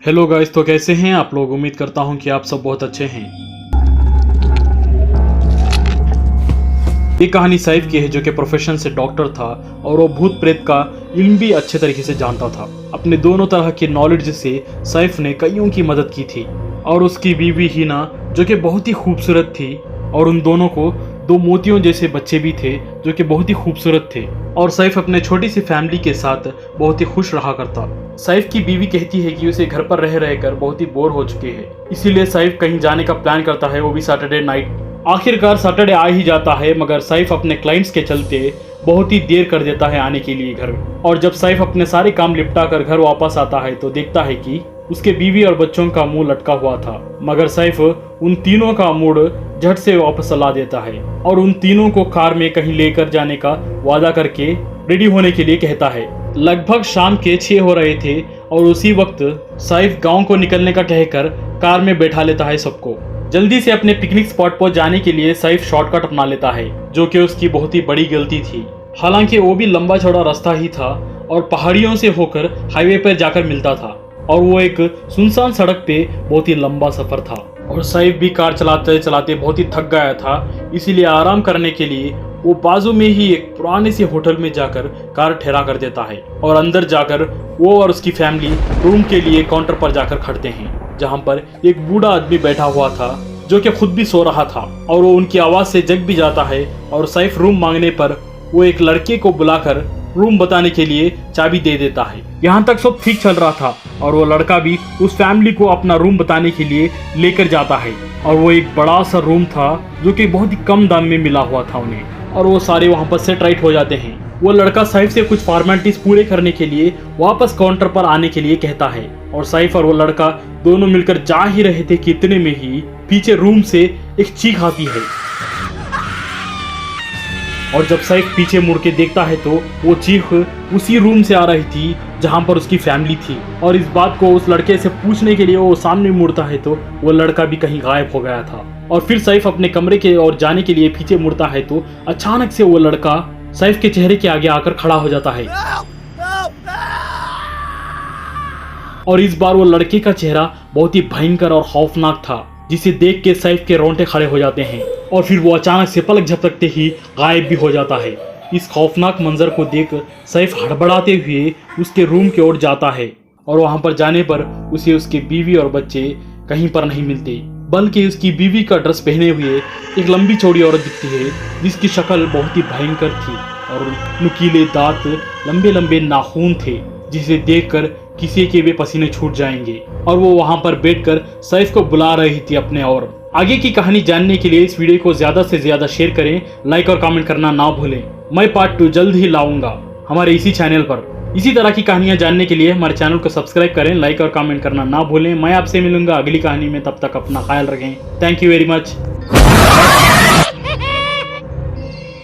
Hello guys, तो कैसे हैं आप लोग। उम्मीद करता हूं कि आप सब बहुत अच्छे हैं। ये कहानी सैफ की है, जो कि प्रोफेशन से डॉक्टर था और वो भूत प्रेत का इल्म भी अच्छे तरीके से जानता था। अपने दोनों तरह की नॉलेज से सैफ ने कईयों की मदद की थी और उसकी बीवी हिना, जो कि बहुत ही खूबसूरत थी, और उन दोनों को दो मोतियों जैसे बच्चे भी थे जो कि बहुत ही खूबसूरत थे। और सैफ अपने छोटी सी फैमिली के साथ बहुत ही खुश रहा करता। सैफ की बीवी कहती है कि उसे घर पर रह रहकर बहुत ही बोर हो चुके हैं, इसीलिए सैफ कहीं जाने का प्लान करता है, वो भी सैटरडे नाइट। आखिरकार सैटरडे आ ही जाता है, मगर सैफ अपने क्लाइंट्स के चलते बहुत ही देर कर देता है आने के लिए घर। और जब सैफ अपने सारे काम निपटा कर घर वापस आता है तो देखता है कि उसके बीवी और बच्चों का मुंह लटका हुआ था। मगर सैफ उन तीनों का मूड झट से वापस ला देता है और उन तीनों को कार में कहीं लेकर जाने का वादा करके रेडी होने के लिए कहता है। लगभग शाम के 6 हो रहे थे और उसी वक्त सैफ गांव को निकलने का कहकर कार में बैठा लेता है सबको। जल्दी से अपने पिकनिक स्पॉट पर जाने के लिए सैफ शॉर्टकट अपना लेता है, जो कि उसकी बहुत ही बड़ी गलती थी। हालांकि वो भी लंबा चौड़ा रास्ता ही था और पहाड़ियों से होकर हाईवे पर जाकर मिलता था, और वो एक सुनसान सड़क पे बहुत ही लंबा सफर था। और सैफ भी कार चलाते चलाते बहुत ही थक गया था, इसीलिए आराम करने के लिए वो बाजू में ही एक पुराने से होटल में जाकर कार ठहरा कर देता है। और अंदर जाकर वो और उसकी फैमिली रूम के लिए काउंटर पर जाकर खड़ते हैं, जहाँ पर एक बूढ़ा आदमी बैठा हुआ था जो कि खुद भी सो रहा था। और वो उनकी आवाज़ से जग भी जाता है और सैफ रूम मांगने पर वो एक लड़के को बुलाकर रूम बताने के लिए चाबी दे देता है। यहाँ तक सब ठीक चल रहा था और वो लड़का भी उस फैमिली को अपना रूम बताने के लिए लेकर जाता है। और वो एक बड़ा सा रूम था जो कि बहुत ही कम दाम में मिला हुआ था उन्हें, और वो सारे वहाँ पर सेट राइट हो जाते हैं। वो लड़का सैफ से कुछ फॉर्मेलिटीज पूरे करने के लिए वापस काउंटर पर आने के लिए कहता है, और सैफ और वो लड़का दोनों मिलकर जा ही रहे थे कि इतने में ही पीछे रूम से एक चीख आती है। और जब सैफ पीछे मुड़ के देखता है तो वो चीख उसी रूम से आ रही थी जहां पर उसकी फैमिली थी। और इस बात को उस लड़के से पूछने के लिए वो सामने मुड़ता है तो वो लड़का भी कहीं गायब हो गया था। और फिर सैफ अपने कमरे के ओर जाने के लिए पीछे मुड़ता है तो अचानक से वो लड़का सैफ के चेहरे के आगे आकर खड़ा हो जाता है। और इस बार वो लड़के का चेहरा बहुत ही भयंकर और खौफनाक था, जिसे देख के सैफ के रोंगटे खड़े हो जाते हैं। और फिर वो अचानक से पलक झपकते ही गायब भी हो जाता है। इस खौफनाक मंजर को देख सैफ हड़बड़ाते हुए उसके रूम की ओर जाता है, और वहां पर जाने पर उसे उसके बीवी और बच्चे कहीं पर नहीं मिलते, बल्कि उसकी बीवी का ड्रेस पहने हुए एक लंबी चौड़ी औरत दिखती है, जिसकी शक्ल बहुत ही भयंकर थी और नुकीले दांत, लंबे लंबे नाखून थे, जिसे देखकर किसी के भी पसीने छूट जाएंगे। और वो वहां पर बैठकर सैफ को बुला रही थी अपने और। आगे की कहानी जानने के लिए इस वीडियो को ज्यादा से ज्यादा शेयर करें, लाइक और कमेंट करना ना भूलें। मैं पार्ट 2 जल्द ही लाऊंगा हमारे इसी चैनल पर। इसी तरह की कहानियां जानने के लिए हमारे चैनल को सब्सक्राइब करें, लाइक और कमेंट करना ना भूलें। मैं आपसे मिलूंगा अगली कहानी में, तब तक अपना ख्याल रखें। Thank you very much.